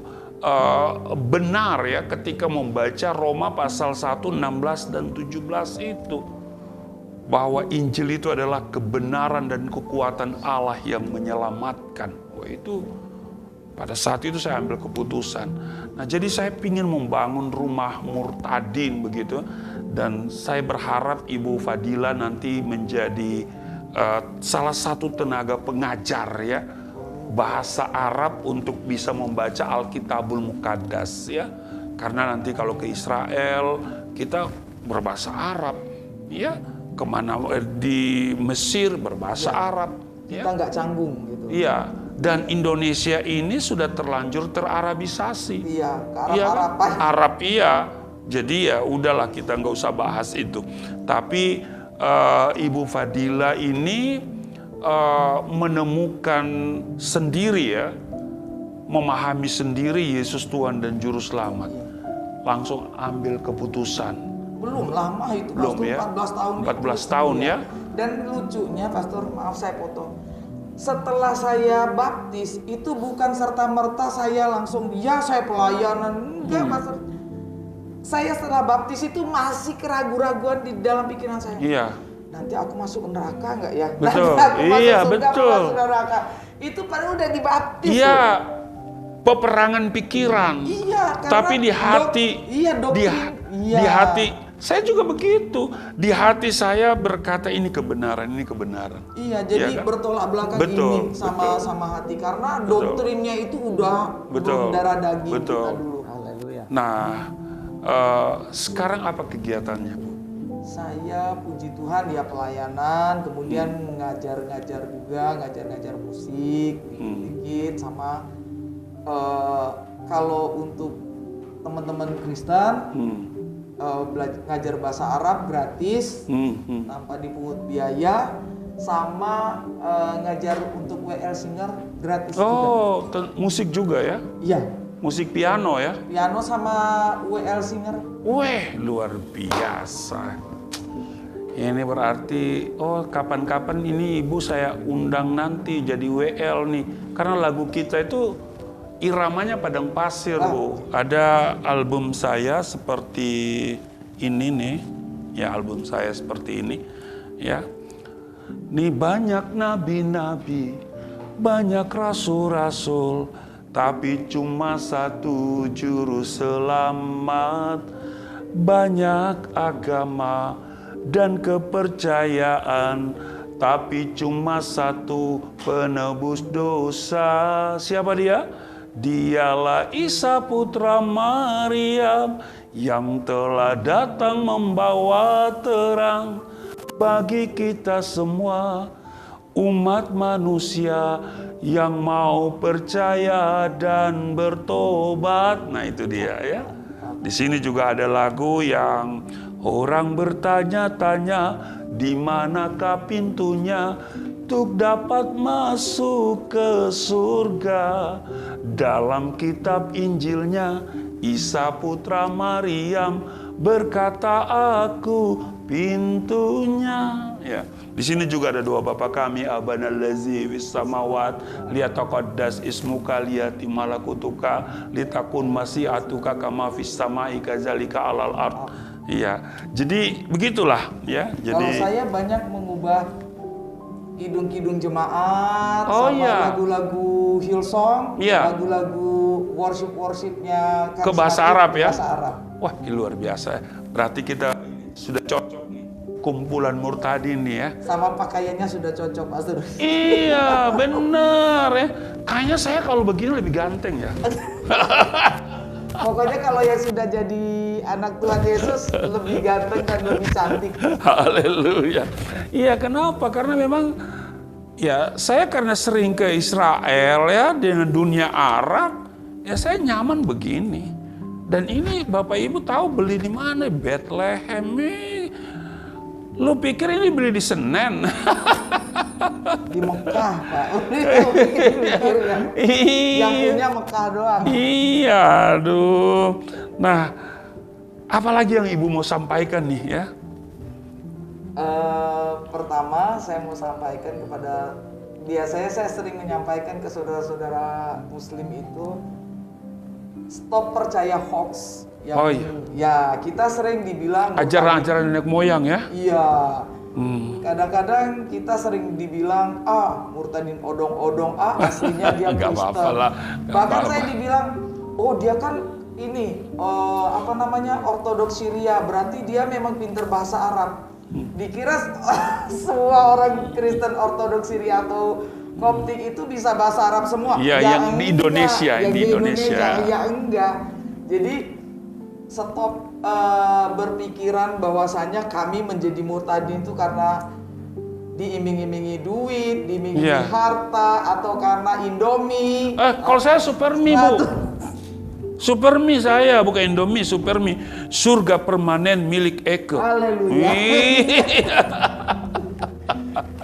benar ya, ketika membaca Roma pasal 1, 16 dan 17 itu. Bahwa Injil itu adalah kebenaran dan kekuatan Allah yang menyelamatkan. Itu pada saat itu saya ambil keputusan. Nah jadi saya ingin membangun rumah murtadin begitu. Dan saya berharap Ibu Fadila nanti menjadi salah satu tenaga pengajar ya bahasa Arab untuk bisa membaca Alkitabul Muqaddas ya. Karena nanti kalau ke Israel kita berbahasa Arab ya, kemana di Mesir berbahasa Arab ya. Kita nggak canggung gitu. Iya, dan Indonesia ini sudah terlanjur terarabisasi. Iya, ke Iya kan? Arab-Araban. Arab iya. Jadi ya udahlah kita nggak usah bahas itu. Tapi Ibu Fadila ini menemukan sendiri ya, memahami sendiri Yesus Tuhan dan Juru Selamat. Langsung ambil keputusan. Belum lama itu, Belum Pastor, ya? 14 tahun. 14 tahun ya. Dan lucunya, Pastor, maaf saya potong. Setelah saya baptis, itu bukan serta-merta saya langsung, ya saya pelayanan. Enggak, Pastor. Saya setelah baptis itu masih keraguan-raguan di dalam pikiran saya. Iya. Nanti aku masuk neraka nggak ya? Betul. Nanti aku masuk Iya, surga, betul. masuk neraka. Itu padahal udah dibaptis. Iya. loh. Peperangan pikiran. Iya, karena Tapi di hati, di hati, saya juga begitu. Di hati saya berkata ini kebenaran, ini kebenaran. Iya, jadi Iya kan? bertolak belakang Betul, ini sama hati karena doktrinnya itu udah Betul, darah daging betul. kita dulu. Haleluya. Nah, sekarang apa kegiatannya, Bu? Saya puji Tuhan ya pelayanan, kemudian ngajar-ngajar juga, ngajar-ngajar musik dikit-dikit sama kalau untuk teman-teman Kristen ngajar bahasa Arab gratis tanpa dipungut biaya, sama ngajar untuk WL Singer gratis juga. Oh, musik juga ya? Iya, Musik piano ya? piano sama WL Singer. Weh, luar biasa. Ini berarti, oh kapan-kapan ini Ibu saya undang nanti jadi WL nih. Karena lagu kita itu iramanya padang pasir, Bu. Ada album saya seperti ini nih. Ya, album saya seperti ini. Ya. Nih banyak nabi-nabi, banyak rasul-rasul, tapi cuma satu juru selamat. Banyak agama dan kepercayaan, tapi cuma satu penebus dosa. Siapa dia? Dialah Isa putra Maryam yang telah datang membawa terang bagi kita semua umat manusia yang mau percaya dan bertobat. Nah, itu dia ya. Di sini juga ada lagu yang orang bertanya-tanya di manakah pintunya untuk dapat masuk ke surga. Dalam kitab Injilnya Isa putra Maryam berkata aku pintunya. Ya, di sini juga ada doa Bapa kami Abana allazi fis samawat liyataqaddas ismuka liyati malakutuka litakun masyiatuka kama fis samai kadzalika alal ard. Iya. Jadi begitulah ya. Jadi Kalau saya banyak mengubah kidung-kidung jemaat Oh, sama iya. lagu-lagu Hillsong, Iya. lagu-lagu worship-worshipnya ke bahasa Arab ya. Bahasa Arab. Wah, ini luar biasa. Berarti kita sudah cocok nih. Kumpulan murtadin nih ya. Sama pakaiannya sudah cocok, Pastor. Iya, bener ya. Kayaknya saya kalau begini lebih ganteng ya. Pokoknya kalau yang sudah jadi anak Tuhan Yesus lebih ganteng dan lebih cantik. Haleluya. Iya, kenapa? Karena memang ya saya karena sering ke Israel ya dengan dunia Arab, ya saya nyaman begini. Dan ini Bapak Ibu tahu beli di mana? Bethlehem. Lu pikir ini beli di Senen? Di Mekah, Pak. Iya. Yang punya Mekah doang. Iya, aduh. Nah, apalagi yang Ibu mau sampaikan nih ya? Pertama saya mau sampaikan kepada biasanya saya sering menyampaikan ke saudara-saudara Muslim itu stop percaya hoax. Yang, Oh, iya. Ya kita sering dibilang Ajaran-ajaran nenek moyang ya? Iya. Kadang-kadang kita sering dibilang murtadin odong-odong aslinya dia Nggak Kristen. apa-apa lah, nggak Bahkan apa-apa. saya dibilang, oh dia kan ini apa namanya Ortodoks Syria, berarti dia memang pinter bahasa Arab. Dikira semua orang Kristen Ortodoks Syria atau Koptik itu bisa bahasa Arab semua. Iya, ya yang di Indonesia, yang di Indonesia. Ya enggak. Jadi stop berpikiran bahwasanya kami menjadi murtadin itu karena diiming-imingi duit, diiming-imingi harta, atau karena Indomie. Kalau saya Supermi, Bu. Supermi saya, bukan Indomie, Supermi. Surga permanen milik Eke. Haleluya.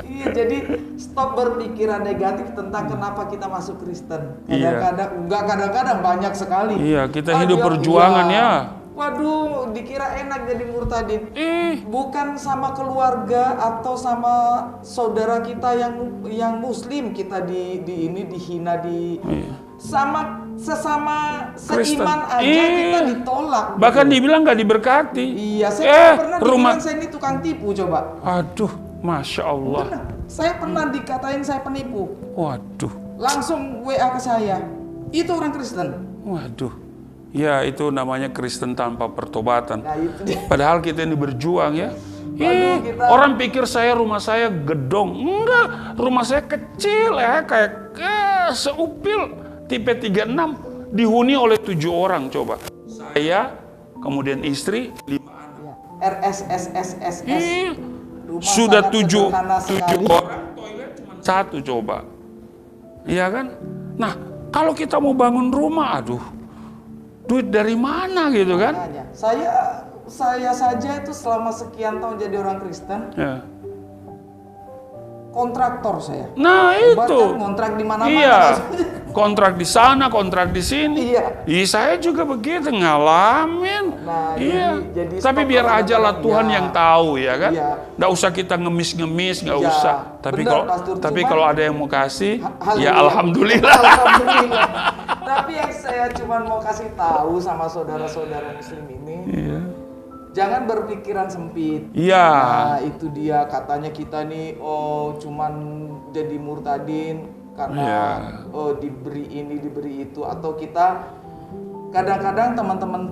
Iya, jadi stop berpikiran negatif tentang kenapa kita masuk Kristen. Kadang-kadang banyak sekali. Iya, kita hidup perjuangan ya. Waduh, dikira enak jadi murtadin. Bukan sama keluarga atau sama saudara kita yang Muslim kita dihina sama sesama seiman aja kita ditolak. Bahkan dibilang nggak diberkati. Iya, saya pernah dibilang saya ini tukang tipu coba. Aduh, Masya Allah. Benar. Saya pernah dikatain saya penipu. Waduh. Langsung WA ke saya. Itu orang Kristen. Waduh. Ya, itu namanya Kristen tanpa pertobatan. Nah, itu dia. Padahal kita ini berjuang ya. Orang pikir rumah saya gedong. Enggak, rumah saya kecil ya, kayak seupil. Tipe 36 dihuni oleh 7 orang coba. Saya, kemudian istri, 5 anak. RSSSSS. Sudah 7 orang, toilet cuma 1 coba. Iya kan? Nah, kalau kita mau bangun rumah, aduh, duit dari mana gitu kan? Saya saja itu selama sekian tahun jadi orang Kristen. Ya. Kontraktor saya. Nah, itu. Kan kontrak di mana-mana. Iya. Kontrak di sana, kontrak di sini. Iya. Saya juga begitu ngalamin. Nah, iya. Jadi tapi biar aja lah Tuhan yang tahu ya kan. Iya. Nggak usah kita ngemis-ngemis, nggak Iya. usah. Tapi kalau ada yang mau kasih, ya alhamdulillah. Alhamdulillah. Tapi yang saya cuma mau kasih tahu sama saudara-saudara Muslim ini. Iya. Jangan berpikiran sempit. Iya. Nah, itu dia katanya kita nih cuman jadi murtadin karena diberi ini diberi itu, atau kita kadang-kadang teman-teman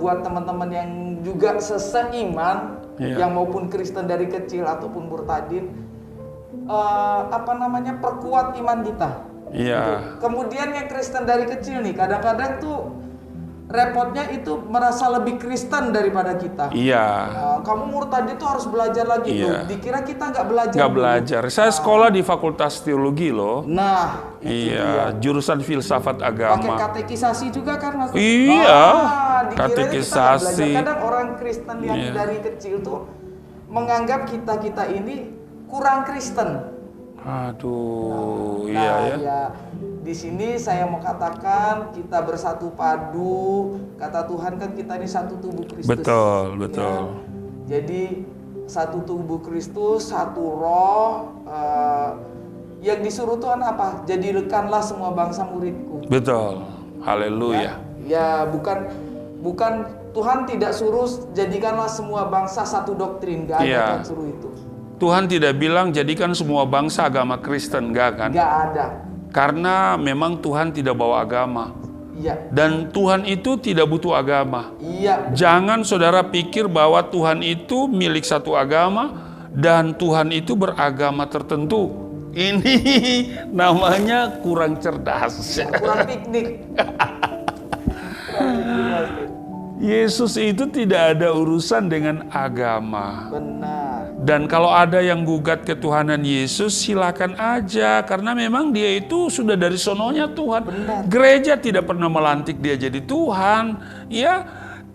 buat teman-teman yang juga seseiman yang maupun Kristen dari kecil ataupun murtadin perkuat iman kita. Iya. Gitu. Kemudian yang Kristen dari kecil nih kadang-kadang tuh repotnya itu merasa lebih Kristen daripada kita. Iya. Kamu murtad itu harus belajar lagi tuh. Dikira kita nggak belajar. Nggak belajar. Saya sekolah di Fakultas Teologi loh. Nah, iya. Jurusan filsafat agama. Pakai katekisasi juga kan Mas? Iya. Katekisasi. Kadang orang Kristen yang dari kecil tuh menganggap kita ini kurang Kristen. Aduh, iya ya. Ya. Di sini saya mau katakan kita bersatu padu. Kata Tuhan kan kita ini satu tubuh Kristus. Betul. Ya. Jadi satu tubuh Kristus, satu roh. Yang disuruh Tuhan apa? Jadikanlah semua bangsa muridku. Betul. Haleluya. Ya, bukan Tuhan tidak suruh jadikanlah semua bangsa satu doktrin. Gak ada Tuhan suruh itu. Tuhan tidak bilang jadikan semua bangsa agama Kristen, enggak kan? Enggak ada. Karena memang Tuhan tidak bawa agama. Iya. Dan Tuhan itu tidak butuh agama. Iya. Jangan saudara pikir bahwa Tuhan itu milik satu agama dan Tuhan itu beragama tertentu. Ini namanya kurang cerdas. Kurang piknik. Yesus itu tidak ada urusan dengan agama. Benar. Dan kalau ada yang gugat ketuhanan Yesus, silakan aja. Karena memang dia itu sudah dari sononya Tuhan. Benar. Gereja tidak pernah melantik dia jadi Tuhan. Ya,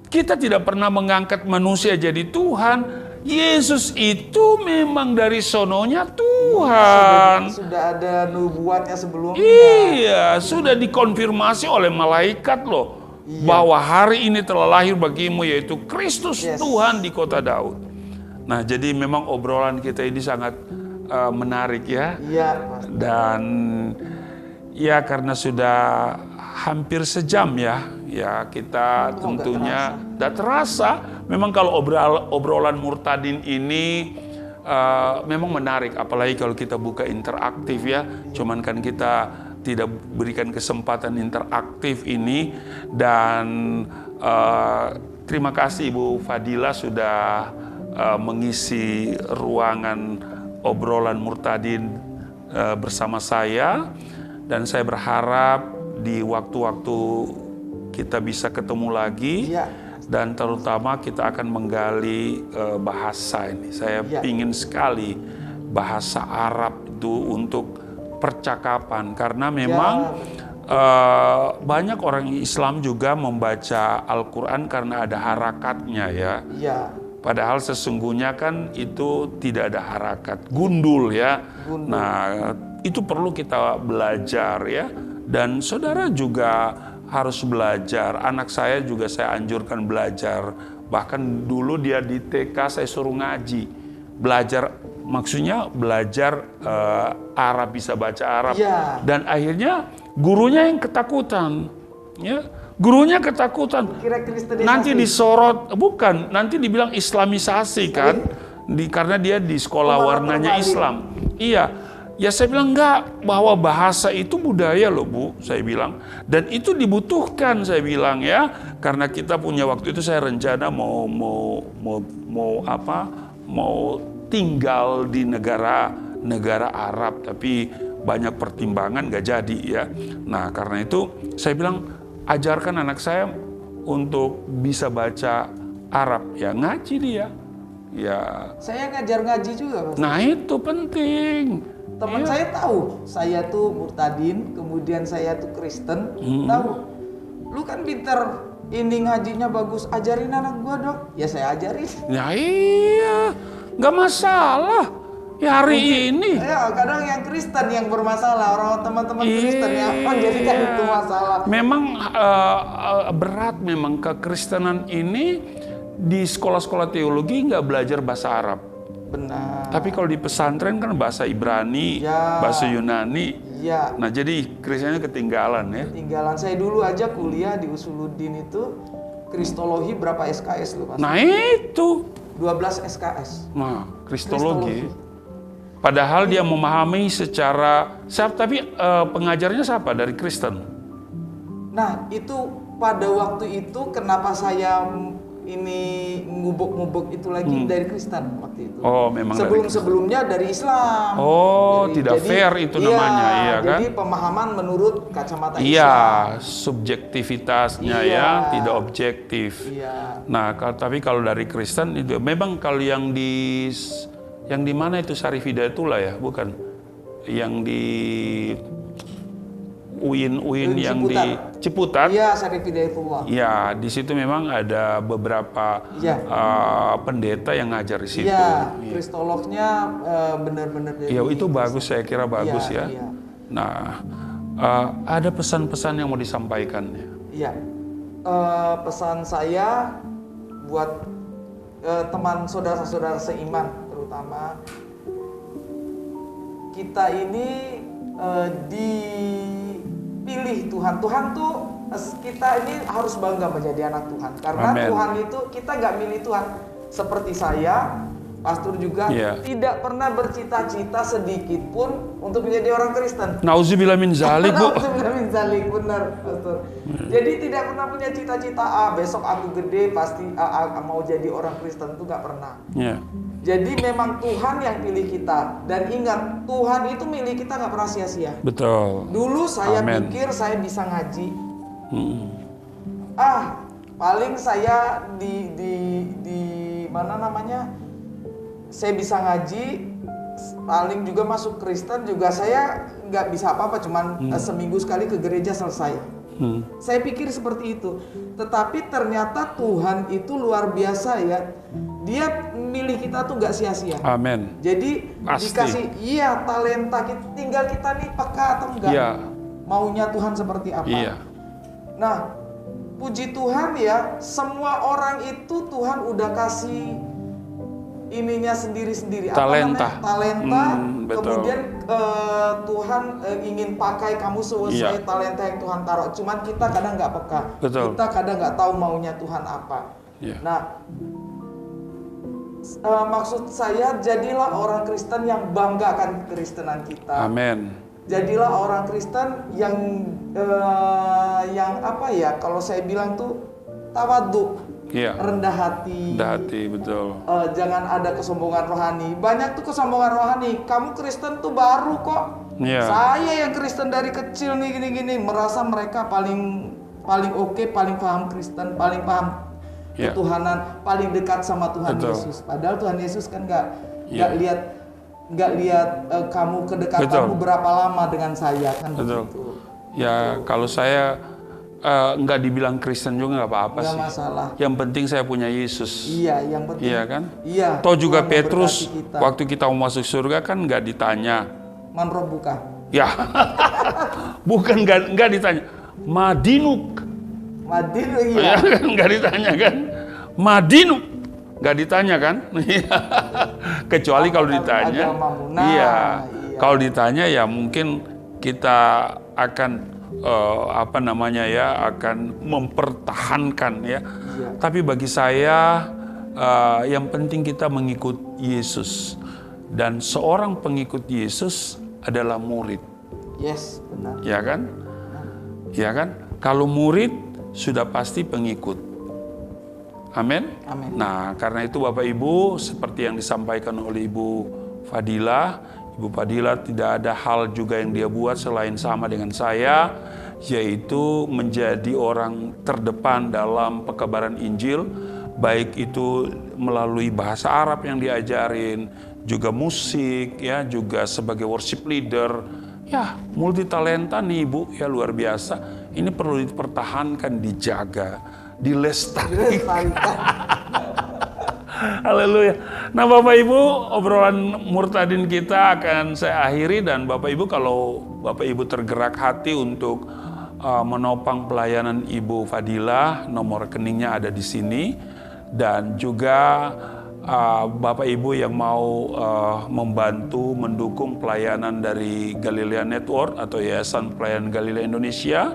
kita tidak pernah mengangkat manusia jadi Tuhan. Yesus itu memang dari sononya Tuhan. Sudah ada nubuatnya sebelumnya. Iya, sudah dikonfirmasi oleh malaikat loh. Iya. Bahwa hari ini telah lahir bagimu yaitu Kristus Tuhan di kota Daud. Nah, jadi memang obrolan kita ini sangat menarik ya. Iya. Dan ya karena sudah hampir sejam ya kita tentunya tidak terasa. Memang kalau obrolan murtadin ini memang menarik, apalagi kalau kita buka interaktif ya. Cuman kan kita tidak berikan kesempatan interaktif ini. Dan terima kasih Ibu Fadila sudah mengisi ruangan obrolan Murtadin bersama saya. Dan saya berharap di waktu-waktu kita bisa ketemu lagi. Ya. Dan terutama kita akan menggali bahasa ini. Saya ingin sekali bahasa Arab itu untuk percakapan. Karena memang banyak orang Islam juga membaca Al-Quran karena ada harakatnya ya. Padahal sesungguhnya kan itu tidak ada harakat. Gundul ya. Nah itu perlu kita belajar ya. Dan saudara juga harus belajar. Anak saya juga saya anjurkan belajar. Bahkan dulu dia di TK saya suruh ngaji. Belajar, maksudnya belajar Arab, bisa baca Arab. Dan akhirnya gurunya yang ketakutan. Ya, gurunya ketakutan. Nanti disorot, bukan, nanti dibilang Islamisasi kan. Karena dia di sekolah warnanya Islam. Iya. Ya saya bilang enggak, bahwa bahasa itu budaya loh Bu, saya bilang. Dan itu dibutuhkan saya bilang ya. Karena kita punya waktu itu saya rencana mau tinggal di negara Arab, tapi banyak pertimbangan nggak jadi ya. Nah karena itu saya bilang ajarkan anak saya untuk bisa baca Arab ya, ngaji dia. Ya. Saya ngajar ngaji juga Mas. Nah itu penting. Teman saya tahu, saya tuh Murtadin, kemudian saya tuh Kristen, tahu. Lu kan pinter, ini ngajinya bagus, ajarin anak gua dong. Ya saya ajarin. Ya iya, nggak masalah. Ya hari ini. Ya kadang yang Kristen yang bermasalah, orang teman-teman Kristen yang menjadikan itu masalah. Memang berat memang kekristenan ini di sekolah-sekolah teologi nggak belajar bahasa Arab. Benar. Tapi kalau di pesantren kan bahasa Ibrani, bahasa Yunani. Nah jadi Kristennya ketinggalan ya. Ketinggalan. Saya dulu aja kuliah di Usuluddin itu Kristologi berapa SKS lu Mas? Nah itu 12 SKS. Nah Kristologi. Padahal dia memahami secara tapi pengajarnya siapa? Dari Kristen. Nah itu pada waktu itu kenapa saya ini ngubuk-ngubuk itu lagi dari Kristen waktu itu. Oh, memang sebelumnya dari Islam. Oh, tidak fair itu namanya, iya kan? Jadi pemahaman menurut kacamata Islam. Iya, subjektivitasnya ya, tidak objektif. Nah, tapi kalau dari Kristen itu memang kalau yang di mana itu Syarif Hidayatullah ya, bukan? Yang di UIN yang di Ciputat. Iya, Syarif Hidayatullah. Ya, di situ memang ada beberapa pendeta yang ngajar di situ. Iya, kristolognya benar-benar. Ya, itu bagus, saya kira bagus ya. Nah, ada pesan-pesan yang mau disampaikan ya? Iya, pesan saya buat teman saudara-saudara seiman, terutama kita ini dipilih Tuhan. Tuhan tuh kita ini harus bangga menjadi anak Tuhan. Karena Tuhan itu kita nggak milih Tuhan. Seperti saya, pastor juga tidak pernah bercita-cita sedikit pun untuk menjadi orang Kristen. Nauzubillah min zalik, Bu. Nauzubillah min zalik, benar, pastor. Jadi tidak pernah punya cita-cita besok aku gede pasti mau jadi orang Kristen, itu nggak pernah. Jadi memang Tuhan yang pilih kita. Dan ingat, Tuhan itu milih kita nggak pernah sia-sia. Betul. Dulu saya pikir saya bisa ngaji. Paling saya di mana namanya? Saya bisa ngaji. Paling juga masuk Kristen juga saya nggak bisa apa-apa. Cuman seminggu sekali ke gereja selesai. Saya pikir seperti itu. Tetapi ternyata Tuhan itu luar biasa ya. Dia milih kita tuh gak sia-sia. Amin. Jadi dikasih talenta kita, tinggal kita nih peka atau enggak. Maunya Tuhan seperti apa. Nah, puji Tuhan ya, semua orang itu Tuhan udah kasih ininya sendiri-sendiri. Talenta. Kemudian Tuhan ingin pakai kamu sesuai talenta yang Tuhan taruh. Cuman kita kadang nggak peka. Kita kadang nggak tahu maunya Tuhan apa. Nah, maksud saya jadilah orang Kristen yang bangga akan kekristenan kita. Amin. jadilah orang Kristen yang apa ya, kalau saya bilang tuh tawadhu, rendah hati. Rendah hati, betul. Jangan ada kesombongan rohani. Banyak tuh kesombongan rohani. Kamu Kristen tuh baru kok. Saya yang Kristen dari kecil nih gini-gini, merasa mereka paling oke, paling paham Kristen, paling paham ketuhanan, paling dekat sama Tuhan Yesus. Padahal Tuhan Yesus kan nggak lihat kamu kedekatanmu berapa lama dengan saya kan. Begitu. Ya kalau saya nggak dibilang Kristen juga nggak apa-apa sih. Masalah. Yang penting saya punya Yesus. Iya, yang penting. Iya kan? Iya. Toh juga Petrus waktu kita mau masuk surga kan nggak ditanya. Man rabbuka? Ya, bukan nggak ditanya. Madinuk. Madinuk ya kan nggak ditanya kan? Madinuk nggak ditanya kan? Kecuali kalau ditanya. Iya. Kalau ditanya ya mungkin kita akan akan mempertahankan ya. Tapi bagi saya yang penting kita mengikut Yesus, dan seorang pengikut Yesus adalah murid. Yes, benar. Ya kan? Ya kan? Kalau murid sudah pasti pengikut. Amin. Amin. Nah, karena itu Bapak Ibu, seperti yang disampaikan oleh Ibu Fadilah, Ibu Fadilah tidak ada hal juga yang dia buat selain sama dengan saya, yaitu menjadi orang terdepan dalam pekabaran Injil, baik itu melalui bahasa Arab yang diajarin, juga musik, ya, juga sebagai worship leader, ya, multi talenta nih Ibu, ya luar biasa. Ini perlu dipertahankan, dijaga, dilestarikan. Haleluya. Nah Bapak Ibu, obrolan Murtadin kita akan saya akhiri, dan Bapak Ibu kalau Bapak Ibu tergerak hati untuk menopang pelayanan Ibu Fadilah, nomor rekeningnya ada di sini, dan juga Bapak Ibu yang mau membantu mendukung pelayanan dari Galilea Network atau Yayasan Pelayanan Galilea Indonesia,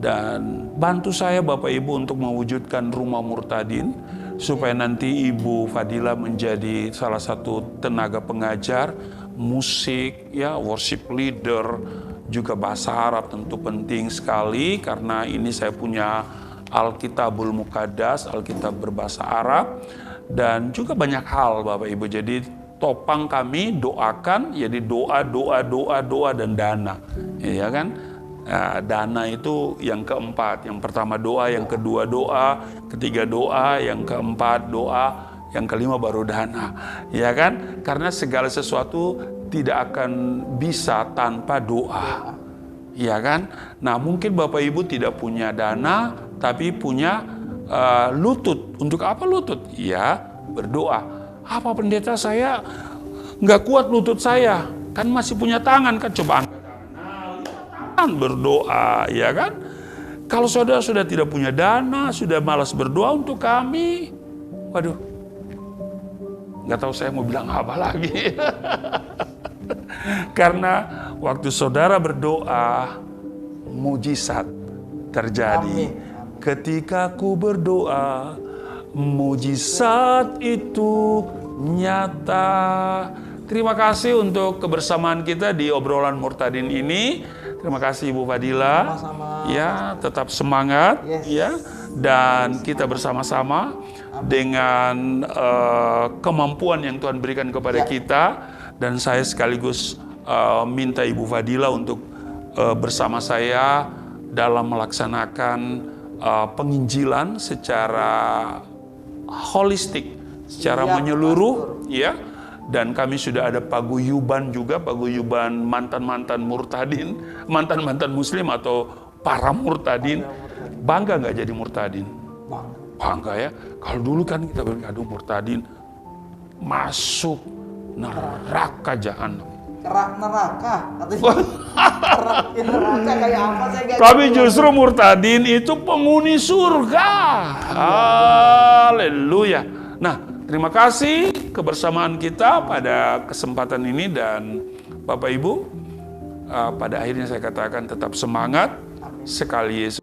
dan bantu saya Bapak Ibu untuk mewujudkan rumah Murtadin supaya nanti Ibu Fadilah menjadi salah satu tenaga pengajar musik, ya, worship leader, juga bahasa Arab tentu penting sekali, karena ini saya punya Alkitabul Muqaddas, Alkitab berbahasa Arab, dan juga banyak hal Bapak Ibu. Jadi topang kami doakan, jadi doa dan dana, ya kan? Nah, dana itu yang keempat. Yang pertama doa, yang kedua doa, ketiga doa, yang keempat doa, yang kelima baru dana, ya kan? Karena segala sesuatu tidak akan bisa tanpa doa, ya kan? Nah mungkin Bapak Ibu tidak punya dana, tapi punya lutut. Untuk apa lutut? Ya, berdoa. Apa pendeta, saya nggak kuat lutut saya, kan masih punya tangan kan, coba angkat tangan, berdoa, ya kan? Kalau saudara sudah tidak punya dana, sudah malas berdoa untuk kami, waduh, nggak tahu saya mau bilang apa lagi. Karena waktu saudara berdoa, mujizat terjadi. Amin. Ketika ku berdoa, mujizat itu nyata. Terima kasih untuk kebersamaan kita di obrolan Murtadin ini. Terima kasih Ibu Fadilah. Sama-sama. Ya, tetap semangat, ya. Dan kita bersama-sama dengan kemampuan yang Tuhan berikan kepada kita. Dan saya sekaligus minta Ibu Fadilah untuk bersama saya dalam melaksanakan penginjilan secara holistik, secara menyeluruh, ya. Dan kami sudah ada paguyuban juga, paguyuban mantan-mantan murtadin, mantan-mantan muslim atau para murtadin. Bangga nggak jadi murtadin? Bangga ya. Kalau dulu kan kita bergaduh murtadin masuk neraka jahanam. Neraka, neraka kayak apa saya gak. Kami justru murtadin itu penghuni surga. Haleluya. Nah, terima kasih kebersamaan kita pada kesempatan ini, dan Bapak Ibu, pada akhirnya saya katakan tetap semangat sekali Yesus.